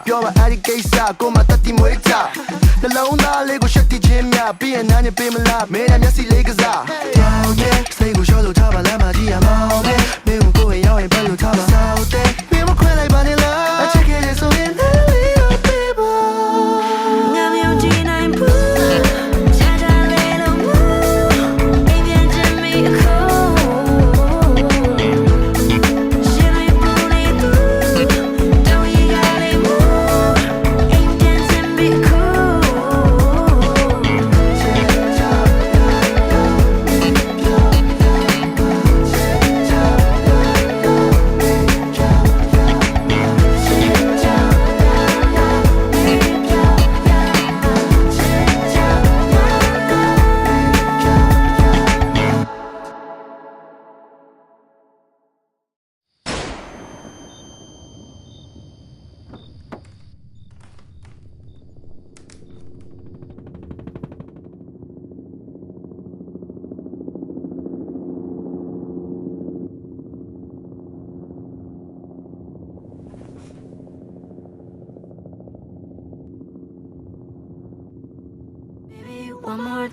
ပြောပါအဲ့ဒီကိစ္စကိုမတတ်တိမွေးကြနှလုံးသားလေးကိုရှက်တိချင်းများပြီးရင်နားနေပေးမလားမင်းနဲ့မျက်စိလေးကစားတောင်းတဲ့စိတ်ကိုရှော့လို့ထားပါလားမကြီးရမောင်းပဲမင်းကိုကိုယ်ရောက်ရင်ဘယ်လိုထားပါစောက်တဲ့မင်းမခွဲလိုက်ပါနဲ့လားအချက်ခဲ့တဲ့ဆိုရင်လေးရောပေးပါငါမျိုးကြည့်နိုင်ဘူးOne more